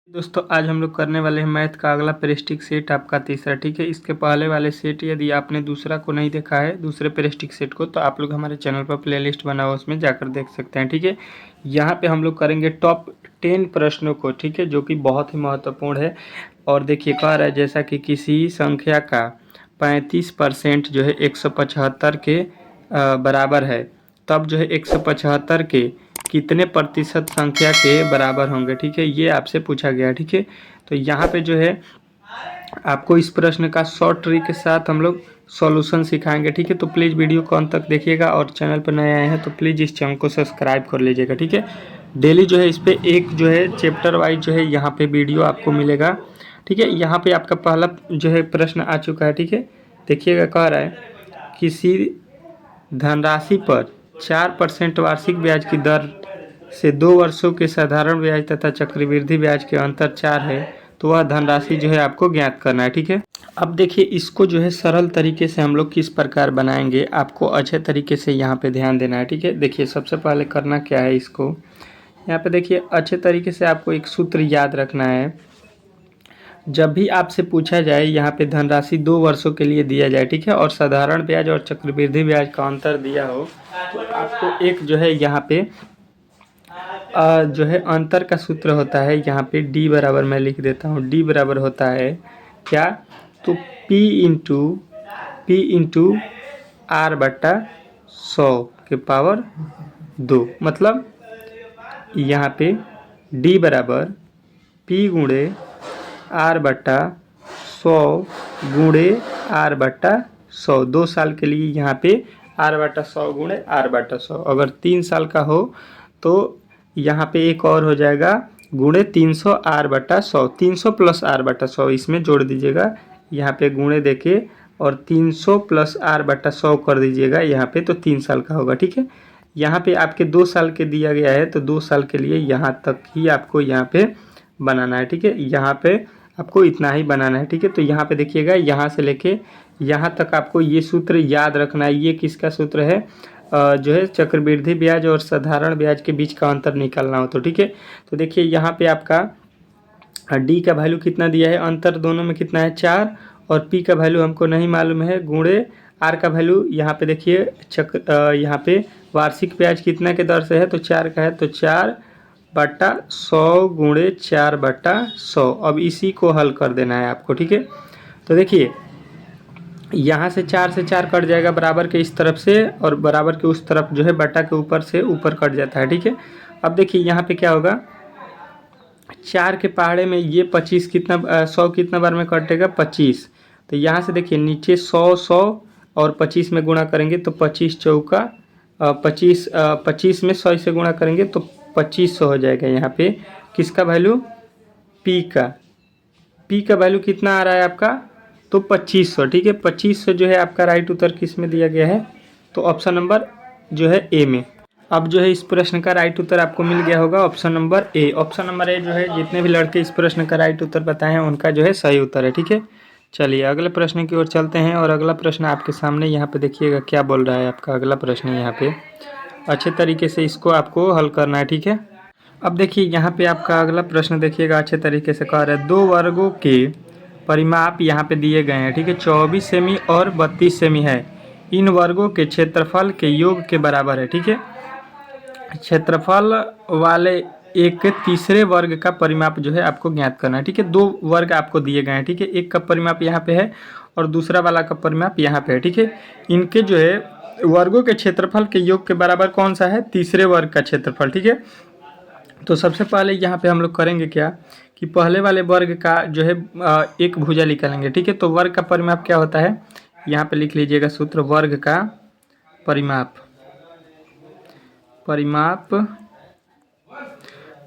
दोस्तों आज हम लोग करने वाले हैं मैथ का अगला पेरिस्टिक सेट आपका तीसरा। ठीक है, इसके पहले वाले सेट यदि आपने दूसरा को नहीं देखा है, दूसरे पेरिस्टिक सेट को, तो आप लोग हमारे चैनल पर प्लेलिस्ट बना हुआ उसमें जाकर देख सकते हैं। ठीक है, यहाँ पे हम लोग करेंगे टॉप 10 प्रश्नों को, ठीक है, जो कि बहुत ही महत्वपूर्ण है। और देखिए कह रहा है जैसा कि किसी संख्या का 35% जो है 175 के बराबर है, तब जो है 175 के कितने प्रतिशत संख्या के बराबर होंगे। ठीक है, ये आपसे पूछा गया। ठीक है, तो यहाँ पे जो है आपको इस प्रश्न का शॉर्ट ट्रिक के साथ हम लोग सॉल्यूशन सिखाएंगे। ठीक है, तो प्लीज़ वीडियो को अंत तक देखिएगा और चैनल पर नए आए हैं तो प्लीज़ इस चैनल को सब्सक्राइब कर लीजिएगा। ठीक है, डेली जो है इस पर एक जो है चैप्टर वाइज जो है यहाँ पे वीडियो आपको मिलेगा। ठीक है, यहाँ पे आपका पहला जो है प्रश्न आ चुका है। ठीक है, देखिएगा कह रहा है किसी धनराशि पर 4% वार्षिक ब्याज की दर से 2 वर्षों के साधारण ब्याज तथा चक्रवृद्धि ब्याज के अंतर 4 है, तो वह धनराशि जो है आपको ज्ञात करना है। ठीक है, अब देखिए इसको जो है सरल तरीके से हम लोग किस प्रकार बनाएंगे, आपको अच्छे तरीके से यहाँ पे ध्यान देना है। ठीक है, देखिए सबसे पहले करना क्या है, इसको यहाँ पे देखिए अच्छे तरीके से आपको एक सूत्र याद रखना है। जब भी आपसे पूछा जाए यहाँ पे धनराशि 2 वर्षों के लिए दिया जाए, ठीक है, और साधारण ब्याज और चक्रवृद्धि ब्याज का अंतर दिया हो, तो आपको एक जो है यहाँ पे जो है अंतर का सूत्र होता है। यहाँ पे डी बराबर मैं लिख देता हूँ, डी बराबर होता है क्या, तो पी इंटू आर बट्टा 100 के पावर 2। मतलब यहाँ पे डी बराबर पी गुणे आर बट्टा 100 गुणे आर बट्टा 100। 2 साल के लिए यहाँ पे आर बट्टा 100 गुणे आर बट्टा 100। अगर 3 साल का हो तो यहाँ पे एक और हो जाएगा गुणे 300 आर बट्टा 100। 300 प्लस आर बट्टा 100 इसमें जोड़ दीजिएगा, यहाँ पे गुणे देके और 300 प्लस आर बट्टा 100 कर दीजिएगा यहाँ पे, तो 3 साल का होगा। ठीक है, यहाँ पे आपके 2 साल के दिया गया है, तो 2 साल के लिए यहाँ तक ही आपको यहाँ पे बनाना है। ठीक है, यहाँ पे आपको इतना ही बनाना है। ठीक है, तो यहाँ पे देखिएगा यहाँ से लेके यहाँ तक आपको ये सूत्र याद रखना है। ये किसका सूत्र है, जो है चक्रवृद्धि ब्याज और साधारण ब्याज के बीच का अंतर निकालना हो तो। ठीक है, तो देखिए यहाँ पे आपका डी का वैल्यू कितना दिया है, अंतर दोनों में कितना है 4, और पी का वैल्यू हमको नहीं मालूम है, गुणे आर का वैल्यू यहाँ पे देखिए यहाँ पे वार्षिक ब्याज कितना के दर से है, तो 4 का है, तो 4 बट्टा 100 गुणे 4 बट्टा 100। अब इसी को हल कर देना है आपको। ठीक है, तो देखिए यहाँ से 4 से 4 कट जाएगा बराबर के इस तरफ से, और बराबर के उस तरफ जो है बटा के ऊपर से ऊपर कट जाता है। ठीक है, अब देखिए यहाँ पे क्या होगा, 4 के पहाड़े में ये 25 कितना 100 कितना बार में कटेगा 25। तो यहाँ से देखिए नीचे 100 और 25 में गुणा करेंगे तो 25 चौका 25 में 100 से गुणा करेंगे तो 2500 हो जाएगा। यहाँ पे किसका वैल्यू, पी का वैल्यू कितना आ रहा है आपका, तो 2500। ठीक है, 2500 जो है आपका राइट उत्तर किस में दिया गया है, तो ऑप्शन नंबर जो है ए में। अब जो है इस प्रश्न का राइट उत्तर आपको मिल गया होगा option number A. Option number A जो है जितने भी लड़के इस प्रश्न का राइट उत्तर बताए हैं उनका जो है सही उत्तर है। ठीक है, चलिए अगले प्रश्न की ओर चलते हैं, और अगला प्रश्न आपके सामने यहाँ पे देखिएगा क्या बोल रहा है। आपका अगला प्रश्न यहाँ पे अच्छे तरीके से इसको आपको हल करना है। ठीक है, अब देखिए यहाँ पे आपका अगला प्रश्न देखिएगा अच्छे तरीके से कह रहा है 2 वर्गों के परिमाप यहाँ पे दिए गए हैं। ठीक है, 24 सेमी और 32 सेमी है, इन वर्गों के क्षेत्रफल के योग के बराबर है। ठीक है, क्षेत्रफल वाले एक के तीसरे वर्ग का परिमाप जो है आपको ज्ञात करना है। ठीक है, 2 वर्ग आपको दिए गए हैं। ठीक है, एक का परिमाप यहाँ पे है और दूसरा वाला का परिमाप यहाँ पे है। ठीक है, इनके जो है वर्गों के क्षेत्रफल के योग के बराबर कौन सा है, तीसरे वर्ग का क्षेत्रफल। ठीक है, तो सबसे पहले यहाँ पे हम लोग करेंगे क्या कि पहले वाले वर्ग का जो है एक भुजा निकालेंगे। ठीक है, तो वर्ग का परिमाप क्या होता है, यहाँ पे लिख लीजिएगा सूत्र, वर्ग का परिमाप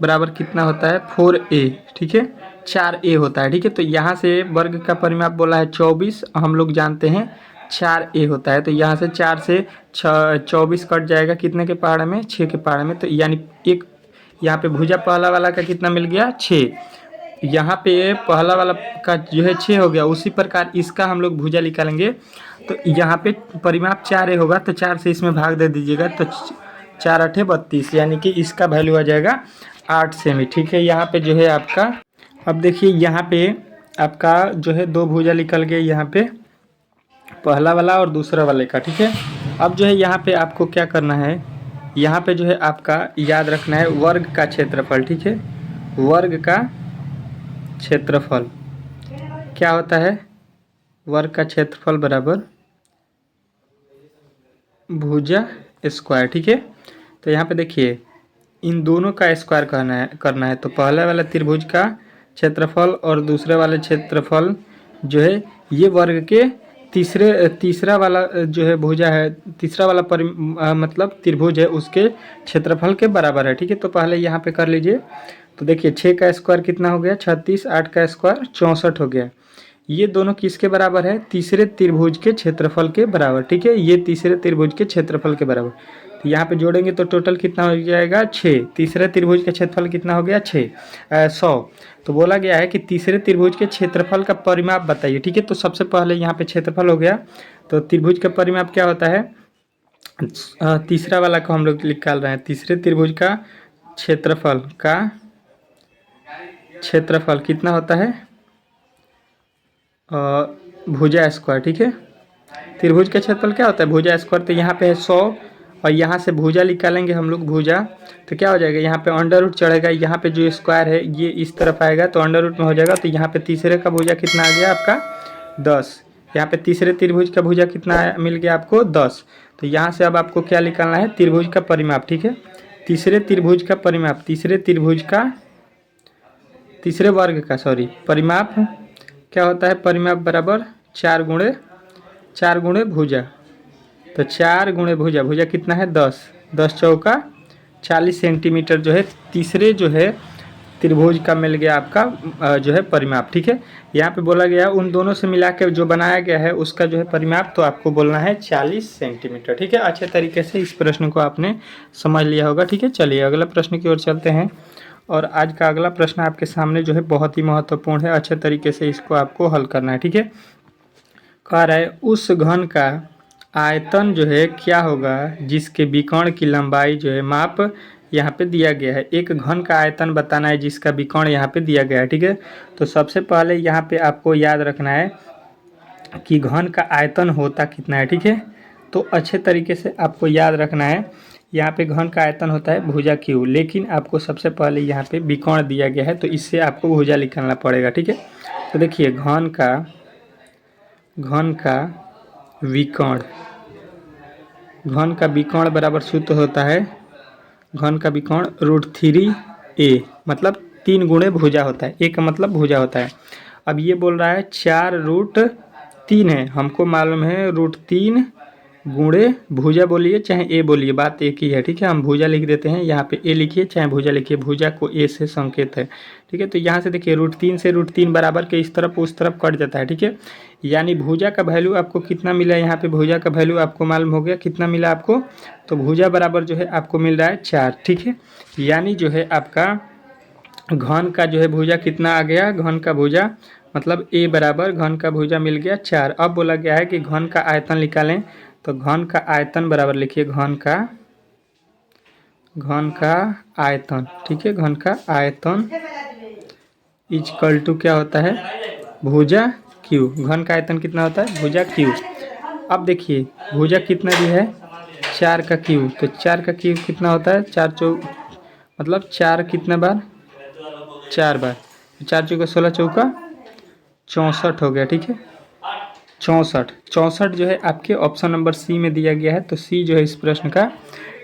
बराबर कितना होता है 4a। ठीक है, 4a होता है। ठीक है, तो यहाँ से वर्ग का परिमाप बोला है 24, हम लोग जानते हैं 4a होता है, तो यहाँ से 4 से 24 कट जाएगा कितने के पहाड़े में, 6 के पहाड़े में, तो यानी एक यहाँ पे भुजा पहला वाला का कितना मिल गया 6, यहाँ पे पहला वाला का जो है 6 हो गया। उसी प्रकार इसका हम लोग भुजा निकालेंगे, तो यहाँ पे परिमाप 4a होगा, तो 4 से इसमें भाग दे दीजिएगा, तो 4 8 32, यानी कि इसका वैल्यू आ जाएगा 8 सेमी। ठीक है, यहाँ पे जो है आपका अब देखिए यहाँ पे आपका जो है दो भुजा निकल गए यहाँ पे, पहला वाला और दूसरा वाले का, ठीक है। अब जो है यहाँ पे आपको क्या करना है, यहाँ पे जो है आपका याद रखना है वर्ग का क्षेत्रफल, ठीक है। वर्ग का क्षेत्रफल क्या होता है, वर्ग का क्षेत्रफल बराबर भुजा स्क्वायर, ठीक है। तो यहाँ पे देखिए इन दोनों का स्क्वायर करना है तो पहले वाला त्रिभुज का क्षेत्रफल और दूसरे वाले क्षेत्रफल जो है ये वर्ग के तीसरा वाला जो है भुजा है, तीसरा वाला मतलब त्रिभुज है उसके क्षेत्रफल के बराबर है, ठीक है। तो पहले यहाँ पे कर लीजिए। तो देखिए 6 का स्क्वायर कितना हो गया 36, 8 का स्क्वायर 64 हो गया। ये दोनों किसके बराबर है, तीसरे त्रिभुज के क्षेत्रफल के बराबर, ठीक है। ये तीसरे त्रिभुज के क्षेत्रफल के बराबर। तो यहाँ पे जोड़ेंगे तो टोटल कितना हो जाएगा 6। तीसरे त्रिभुज का क्षेत्रफल कितना हो गया 100। तो बोला गया है कि तीसरे त्रिभुज के क्षेत्रफल का परिमाप बताइए, ठीक है। तो सबसे पहले यहाँ पे क्षेत्रफल हो गया, तो त्रिभुज का परिमाप क्या होता है, तीसरा वाला को हम लोग निकाल रहे हैं। तीसरे त्रिभुज का क्षेत्रफल कितना होता है, भुजा स्क्वायर, ठीक है। त्रिभुज का क्षेत्रफल क्या होता है, भुजा स्क्वायर। तो यहाँ पे है 100 और यहाँ से भुजा निकालेंगे हम लोग भुजा, तो क्या हो जाएगा यहाँ पे अंडर रूट चढ़ेगा, यहाँ पे जो स्क्वायर है ये इस तरफ आएगा तो अंडर रूट में हो जाएगा। तो यहाँ पे तीसरे का भुजा कितना आ गया आपका 10। यहाँ पे तीसरे त्रिभुज का भुजा कितना मिल गया आपको 10। तो यहाँ से अब आपको क्या निकालना है, त्रिभुज का परिमाप, ठीक है। तीसरे त्रिभुज का परिमाप, तीसरे वर्ग का परिमाप क्या होता है, परिमाप बराबर 4 गुणे भुजा। तो 4 गुणे भुजा, भुजा कितना है 10, 10 चौका 40 सेंटीमीटर जो है तीसरे जो है त्रिभुज का मिल गया आपका जो है परिमाप, ठीक है। यहाँ पे बोला गया उन दोनों से मिला के जो बनाया गया है उसका जो है परिमाप, तो आपको बोलना है 40 सेंटीमीटर, ठीक है। अच्छे तरीके से इस प्रश्न को आपने समझ लिया होगा, ठीक है। चलिए अगला प्रश्न की ओर चलते हैं। और आज का अगला प्रश्न आपके सामने जो है बहुत ही महत्वपूर्ण है, अच्छे तरीके से इसको आपको हल करना है, ठीक है। कह रहा है उस घन का आयतन जो है क्या होगा जिसके विकर्ण की लंबाई जो है माप यहाँ पे दिया गया है। एक घन का आयतन बताना है जिसका विकर्ण यहाँ पे दिया गया है, ठीक है। तो सबसे पहले यहाँ पे आपको याद रखना है कि घन का आयतन होता कितना है, ठीक है। तो अच्छे तरीके से आपको याद रखना है, यहाँ पे घन का आयतन होता है भुजा क्यू, लेकिन आपको सबसे पहले यहाँ पे विकर्ण दिया गया है तो इससे आपको भुजा निकालना पड़ेगा, ठीक है। तो देखिए घन का विकर्ण बराबर सूत्र होता है, घन का विकर्ण √3a, मतलब 3 गुणे भुजा होता है। एक मतलब भुजा होता है। अब ये बोल रहा है 4√3 है, हमको मालूम है √3 गुणे भुजा बोलिए चाहे ए बोलिए, बात एक ही है, ठीक है। हम भुजा लिख देते हैं, यहाँ पे ए लिखिए चाहे भुजा लिखिए, भुजा को ए से संकेत है, ठीक है। तो यहाँ से देखिए √3 से √3 बराबर के इस तरफ उस तरफ कट जाता है, ठीक है। यानी भुजा का वैल्यू आपको कितना मिला, यहाँ पे भुजा का वैल्यू आपको मालूम हो गया कितना मिला आपको। तो भुजा बराबर जो है आपको मिल रहा है 4, ठीक है। यानी जो है आपका घन का जो है भुजा कितना आ गया, घन का भुजा मतलब ए बराबर घन का भुजा मिल गया 4। अब बोला गया है कि घन का आयतन निकालें, तो घन का आयतन बराबर लिखिए घन का आयतन, ठीक है। घन का आयतन इक्वल टू क्या होता है, भुजा क्यू। घन का आयतन कितना होता है, भुजा क्यू। अब देखिए भुजा कितना दी है 4 का क्यू, तो 4 का क्यू कितना होता है, 4 चौक मतलब 4 कितना बार 4 बार, 4 चौका 16 चौका 64 हो गया, ठीक है। 64 जो है आपके ऑप्शन नंबर सी में दिया गया है। तो सी जो है इस प्रश्न का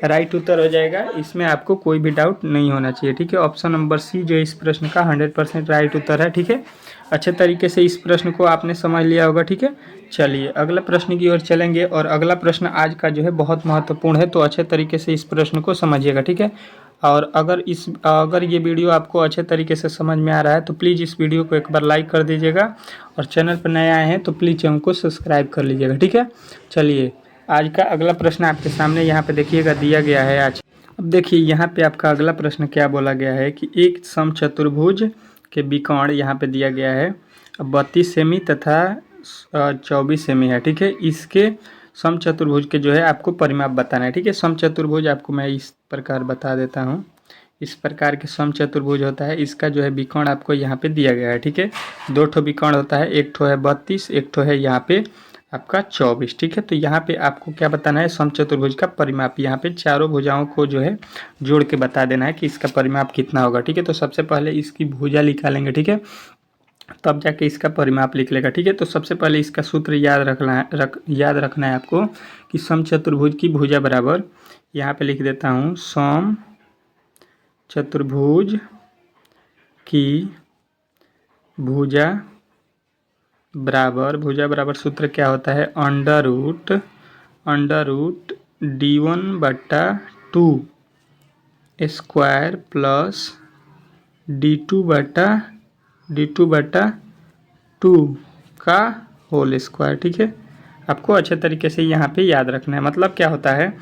राइट उत्तर हो जाएगा, इसमें आपको कोई भी डाउट नहीं होना चाहिए, ठीक है। ऑप्शन नंबर सी जो है इस प्रश्न का 100% राइट उत्तर है, ठीक है। अच्छे तरीके से इस प्रश्न को आपने समझ लिया होगा, ठीक है। चलिए अगला प्रश्न की ओर चलेंगे, और अगला प्रश्न आज का जो है बहुत महत्वपूर्ण है, तो अच्छे तरीके से इस प्रश्न को समझिएगा, ठीक है। और अगर ये वीडियो आपको अच्छे तरीके से समझ में आ रहा है तो प्लीज़ इस वीडियो को एक बार लाइक कर दीजिएगा, और चैनल पर नए आए हैं तो प्लीज़ चैनल को सब्सक्राइब कर लीजिएगा, ठीक है। चलिए आज का अगला प्रश्न आपके सामने यहाँ पे देखिएगा दिया गया है आज। अब देखिए यहाँ पे आपका अगला प्रश्न क्या बोला गया है कि एक समचतुर्भुज के विकर्ण यहाँ पे दिया गया है 32 सेमी तथा 24 सेमी है, ठीक है। इसके समचतुर्भुज के जो है आपको परिमाप बताना है, ठीक है। समचतुर्भुज आपको मैं इस प्रकार बता देता हूँ इस प्रकार के समचतुर्भुज होता है, इसका जो है विकोण आपको यहाँ पे दिया गया है। ठीक है, 2 ठो विकोण होता है, एक ठो है 32, एक ठो है यहाँ पे आपका 24। ठीक है, तो यहाँ पे आपको क्या बताना है, समचतुर्भुज का परिमाप। यहाँ पे चारों भुजाओं को जो है जोड़ के बता देना है कि इसका परिमाप कितना होगा। ठीक है, तो सबसे पहले इसकी भुजा निकालेंगे। ठीक है, तब जाके इसका परिमाप लिख लेगा। ठीक है, तो सबसे पहले इसका सूत्र याद रखना है आपको कि समचतुर्भुज की भुजा बराबर, यहाँ पे लिख देता हूँ, सम चतुर्भुज की भुजा बराबर सूत्र क्या होता है, under root d1/2 square plus d2/2 का होल स्क्वायर। ठीक है, आपको अच्छे तरीके से यहाँ पे याद रखना है। मतलब क्या होता है,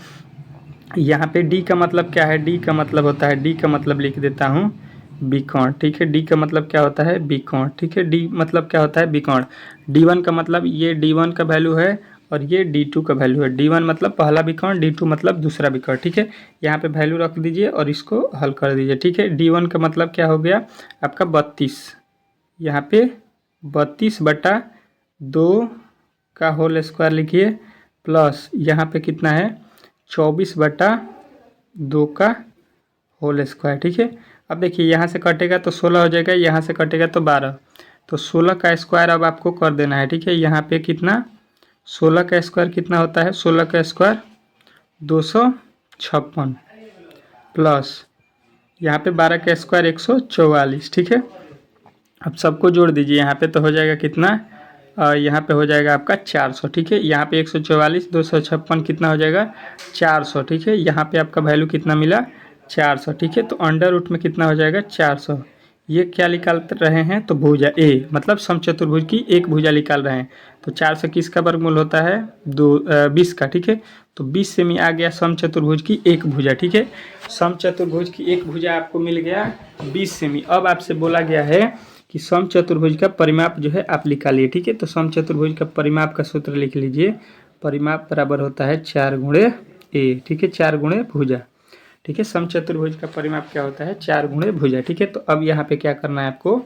यहाँ पे d का मतलब क्या है, d का मतलब होता है, d का मतलब लिख देता हूँ विकोण। ठीक है, d का मतलब क्या होता है, विकोण। ठीक है, d मतलब क्या होता है, विकोण। d1 का मतलब ये d1 का वैल्यू है और ये d2 का वैल्यू है। d1 मतलब पहला विकोण, d2 मतलब दूसरा विकोण। ठीक है, यहाँ पे वैल्यू रख दीजिए और इसको हल कर दीजिए। ठीक है, d1 का मतलब क्या हो गया आपका 32, यहाँ पे 32/2 का होल स्क्वायर लिखिए, प्लस यहाँ पे कितना है 24/2 का होल स्क्वायर। ठीक है, अब देखिए यहाँ से कटेगा तो 16 हो जाएगा, यहाँ से कटेगा तो 12, तो 16 का स्क्वायर अब आपको कर देना है। ठीक है, यहाँ पे कितना 16 का स्क्वायर कितना होता है, 16 का स्क्वायर 256 प्लस यहाँ पे 12 का स्क्वायर 144। ठीक है, अब सबको जोड़ दीजिए, यहाँ पे तो हो जाएगा कितना, यहाँ पे हो जाएगा आपका 400। ठीक है, यहाँ पे 144 256 कितना हो जाएगा 400। ठीक है, यहाँ पे आपका वैल्यू कितना मिला 400। ठीक है, तो अंडर रूट में कितना हो जाएगा 400। ये क्या निकाल रहे हैं, तो भुजा ए, मतलब समचतुर्भुज की एक भुजा निकाल रहे हैं। तो 400 किसका वर्गमूल होता है, 20 का। ठीक है, तो 20 से में आ गया समचतुर्भुज की एक भुजा। ठीक है, समचतुर्भुज की एक भुजा आपको मिल गया 20 सेमी। अब आपसे बोला गया है कि समचतुर्भुज का परिमाप जो है आप निकालिए। ठीक है, तो समचतुर्भुज का परिमाप का सूत्र लिख लीजिए, परिमाप बराबर होता है 4 गुणे ए। ठीक है, 4 गुणे भुजा। ठीक है, समचतुर्भुज का परिमाप क्या होता है, 4 गुणे भुजा। ठीक है, तो अब यहाँ पे क्या करना है आपको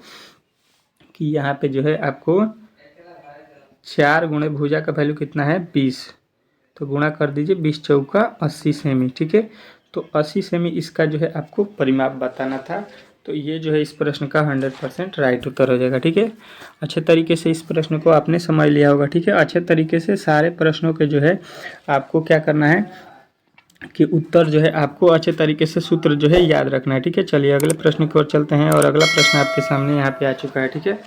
कि यहाँ पे जो है आपको 4 गुणे भुजा का वैल्यू कितना है 20, तो गुणा कर दीजिए, 20 चौका 80 सेमी। ठीक है, तो 80 सेमी इसका जो है आपको परिमाप बताना था। तो ये जो है इस प्रश्न का 100% राइट उत्तर हो जाएगा। ठीक है, अच्छे तरीके से इस प्रश्न को आपने समझ लिया होगा। ठीक है, अच्छे तरीके से सारे प्रश्नों के जो है आपको क्या करना है कि उत्तर जो है आपको अच्छे तरीके से सूत्र जो है याद रखना है। ठीक है, चलिए अगले प्रश्न की ओर चलते हैं और अगला प्रश्न आपके सामने यहाँ पे आ चुका है। ठीक है,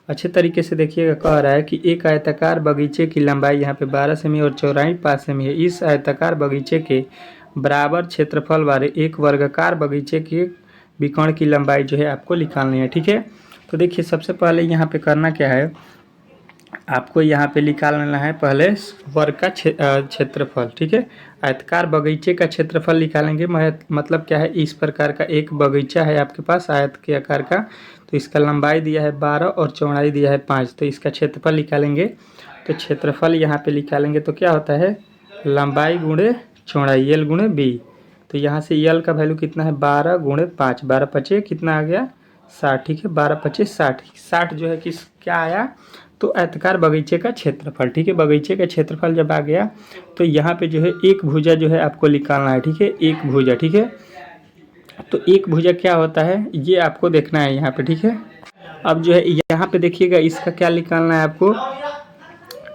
अच्छे तरीके से देखिएगा, कह रहा है कि एक आयताकार बगीचे की लंबाई यहाँ पे 12 सेमी और चौड़ाई 5 सेमी है। इस आयताकार बगीचे के बराबर क्षेत्रफल वाले एक वर्गाकार बगीचे के विकोण की लंबाई जो है आपको निकालनी है। ठीक है, तो देखिए सबसे पहले यहाँ पे करना क्या है, आपको यहाँ पे निकालना है पहले वर्ग का क्षेत्रफल। ठीक है, आयताकार बगीचे का क्षेत्रफल निकालेंगे। मतलब क्या है, इस प्रकार का एक बगीचा है आपके पास आयत के आकार का, तो इसका लंबाई दिया है 12 और चौड़ाई दिया है 5, तो इसका क्षेत्रफल निकालेंगे। तो क्षेत्रफल यहाँ पे निकालेंगे तो क्या होता है, लंबाई गुणे चौड़ाई, एल गुणे बी। तो यहाँ से एल का वैल्यू कितना है 12 गुणे 5, 12 पचे कितना आ गया 60। ठीक है, 12 पचे 60, 60 जो है किस क्या आया, तो आयताकार बगीचे का क्षेत्रफल। ठीक है, बगीचे का क्षेत्रफल जब आ गया तो यहाँ पे जो है एक भुजा जो है आपको निकालना है। ठीक है, एक भुजा। ठीक है, तो एक भुजा क्या होता है ये आपको देखना है यहाँ पे। ठीक है, अब जो है यहाँ पे देखिएगा इसका क्या निकालना है आपको,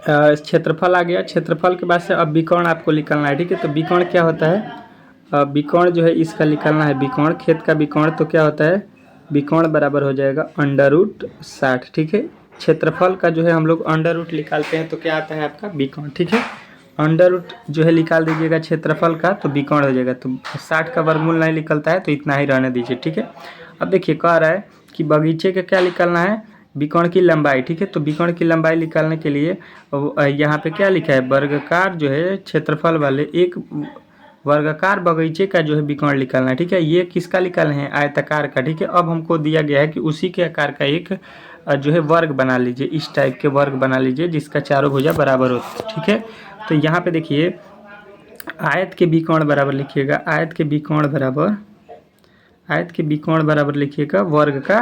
क्षेत्रफल आ गया। क्षेत्रफल के बाद से अब विकोण आपको निकालना है। ठीक है, तो विकोण क्या होता है, विकोण जो है इसका निकालना है विकोण, खेत का विकोण। तो क्या होता है, विकोण बराबर हो जाएगा अंडर रूट 60। ठीक है, क्षेत्रफल का जो है हम लोग अंडर रूट निकालते हैं तो क्या आता है आपका विकोण। ठीक है, अंडर रूट जो है निकाल दीजिएगा क्षेत्रफल का तो विकोण हो जाएगा। तो 60 का वर्गमूल नहीं निकलता है तो इतना ही रहने दीजिए। ठीक है, अब देखिए कह रहा है कि बगीचे का क्या निकालना है, विकोण की लंबाई। ठीक है, तो विकोण की लंबाई निकालने के लिए यहाँ पे क्या लिखा है, वर्गाकार जो है क्षेत्रफल वाले एक वर्गाकार बगीचे का जो है विकोण निकालना है। ठीक है, ये किसका निकालना है, आयताकार का। ठीक है, अब हमको दिया गया है कि उसी के आकार का एक जो है वर्ग बना लीजिए, इस टाइप के वर्ग बना लीजिए जिसका चारों भुजा बराबर हो। ठीक है, तो यहाँ पे देखिए आयत के विकोण बराबर लिखिएगा, आयत के विकोण बराबर आयत के विकर्ण बराबर लिखिएगा वर्ग का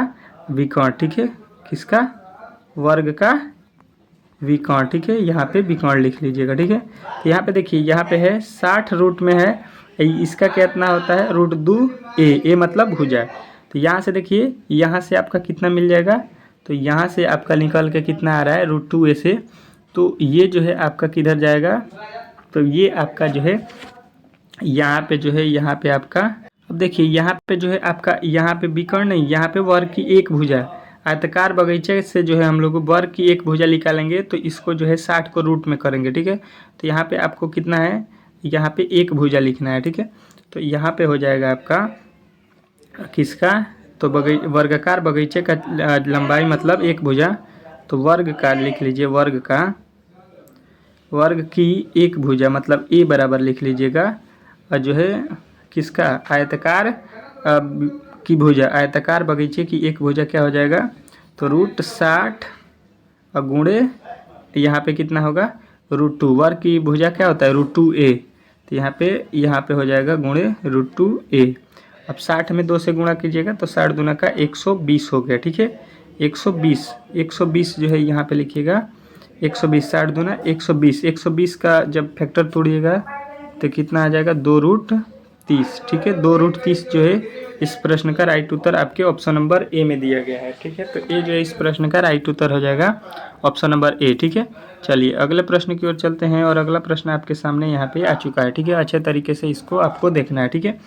विकर्ण, ठीक है, किसका, वर्ग का विकर्ण, ठीक है, यहाँ पे विकर्ण लिख लीजिएगा, ठीक है। तो यहाँ पे देखिए, यहाँ पे है 60 रूट में है, इसका कितना होता है √2a, मतलब भुजा। तो यहाँ से देखिए, यहाँ से आपका कितना मिल जाएगा, तो यहाँ से आपका निकल के कितना आ रहा है √2a से, तो ये जो है आपका किधर जाएगा, तो ये आपका जो है यहाँ पे जो है, यहाँ पे आपका, अब देखिए यहाँ पे जो है आपका, यहाँ पे विकर्ण नहीं, यहाँ पे वर्ग की एक भुजा, आयताकार बगीचे से जो है हम लोग वर्ग की एक भुजा निकालेंगे, तो इसको जो है 60 को रूट में करेंगे, ठीक है। तो यहाँ पे आपको कितना है, यहाँ पे एक भुजा लिखना है, ठीक है। तो यहाँ पे हो जाएगा आपका किसका, तो वर्गाकार बगीचे का लंबाई मतलब एक भुजा, तो वर्ग का लिख लीजिए, वर्ग की एक भुजा मतलब a बराबर लिख लीजिएगा, और जो है किसका, आयताकार की भुजा, आयताकार बगीचे की एक भुजा क्या हो जाएगा, तो √60 और गुणे यहाँ पे कितना होगा √2, वर्ग की भुजा क्या होता है √2a, तो यहाँ पे हो जाएगा गुणे √2a। अब 60 में 2 से गुणा कीजिएगा तो 60 दूना का 120 हो गया, ठीक है, 120 जो है यहाँ पे लिखिएगा 120, 60 दूना 120 का जब फैक्टर तोड़िएगा तो कितना आ जाएगा 2√30, ठीक है, 2√30 जो है इस प्रश्न का राइट उत्तर आपके ऑप्शन नंबर ए में दिया गया है, ठीक है। तो ए जो है इस प्रश्न का राइट उत्तर हो जाएगा ऑप्शन नंबर ए, ठीक है। चलिए अगले प्रश्न की ओर चलते हैं, और अगला प्रश्न आपके सामने यहाँ पे आ चुका है, ठीक है। अच्छे तरीके से इसको आपको देखना है, ठीक है।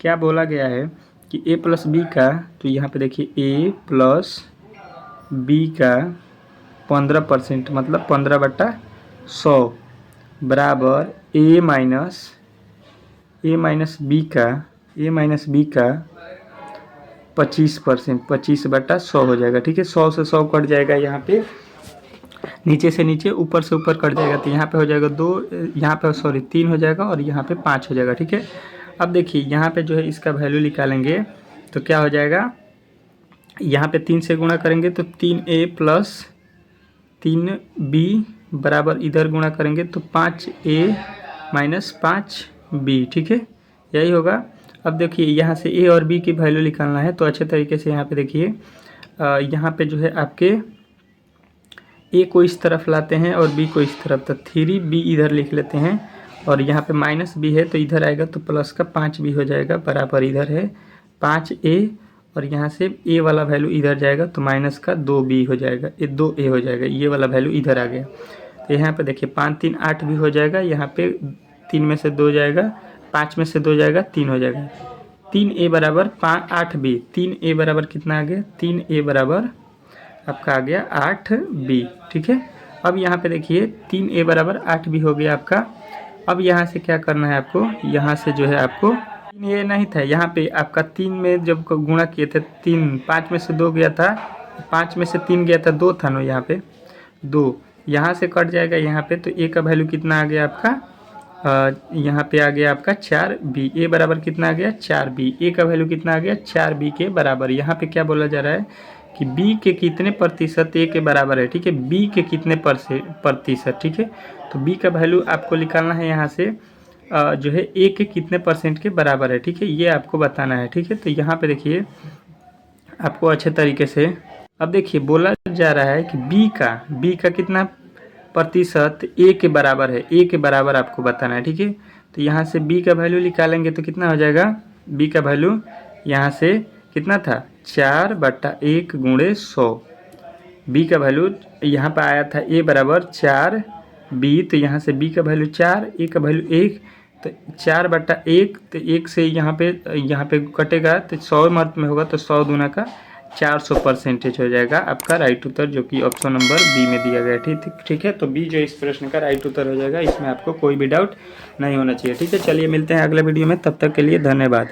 क्या बोला गया है कि a + b का, तो यहाँ पे देखिए a + b का 15% मतलब 15/100 बराबर a - b का 25%, 25/100 हो जाएगा, ठीक है। 100 से 100 कट जाएगा, यहाँ पे नीचे से नीचे ऊपर से ऊपर कट जाएगा, तो यहाँ पे हो जाएगा 2, यहाँ पे 3 हो जाएगा, और यहाँ पे 5 हो जाएगा, ठीक है। अब देखिए यहाँ पे जो है इसका वैल्यू निकालेंगे तो क्या हो जाएगा, यहाँ पे 3 से गुणा करेंगे तो 3a + 3b बराबर इधर गुणा करेंगे तो 5a - 5b, ठीक है, यही होगा। अब देखिए यहाँ से a और b की वैल्यू निकालना है, तो अच्छे तरीके से यहाँ पे देखिए, यहाँ पे जो है आपके a को इस तरफ लाते हैं और b को इस तरफ, तो 3b इधर लिख लेते हैं, और यहाँ पे -b है तो इधर आएगा तो प्लस का 5b हो जाएगा, बराबर इधर है 5a, और यहाँ से a वाला वैल्यू इधर जाएगा तो माइनस का 2b हो जाएगा, ये 2a हो जाएगा, ये वाला वैल्यू इधर आ गया। तो यहाँ पे देखिए 5 3 8 भी हो जाएगा, यहाँ पे 3 में से 2 जाएगा, 5 में से 2 जाएगा, 3 हो जाएगा, 3a बराबर 8b, 3a बराबर कितना आ गया, 3a बराबर आपका आ गया 8b, ठीक है। अब यहाँ पे देखिए 3a बराबर 8b हो गया आपका। अब यहाँ से क्या करना है आपको, यहाँ से जो है आपको ये नहीं था, यहाँ पे आपका 3 में जब गुणा किए थे 3, 5 में से 2 गया था, 5 में से 3 गया था, 2 था ना, यहाँ पे 2, यहाँ से कट जाएगा, यहाँ पे तो a का वैल्यू कितना आ गया आपका, यहाँ पे आ गया आपका 4b, a बराबर कितना आ गया 4b, a का वैल्यू कितना आ गया 4b के बराबर। यहाँ पे क्या बोला जा रहा है कि b के कितने प्रतिशत a के बराबर है, ठीक है, b के कितने प्रतिशत, ठीक है। तो b का वैल्यू आपको निकालना है यहाँ से, जो है a के कितने % के बराबर है, ठीक है, ये आपको बताना है, ठीक है। तो यहाँ पे देखिए आपको अच्छे तरीके से, अब देखिए बोला जा रहा है कि b का कितना प्रतिशत a के बराबर है, a के बराबर आपको बताना है, ठीक है। तो यहाँ से b का वैल्यू निकालेंगे तो कितना हो जाएगा, b का वैल्यू यहाँ से कितना था 4/1 × 100, b का वैल्यू यहाँ पर आया था a बराबर 4b, तो यहाँ से b का वैल्यू 4, a का वैल्यू 1, तो 4/1, तो 1 से यहाँ पे कटेगा तो 100 मर्त में होगा, तो 100 दूना का 400% हो जाएगा आपका राइट उत्तर, जो कि ऑप्शन नंबर बी में दिया गया है, ठीक है। तो बी जो इस प्रश्न का राइट उत्तर हो जाएगा, इसमें आपको कोई भी डाउट नहीं होना चाहिए, ठीक है। चलिए मिलते हैं अगले वीडियो में, तब तक के लिए धन्यवाद।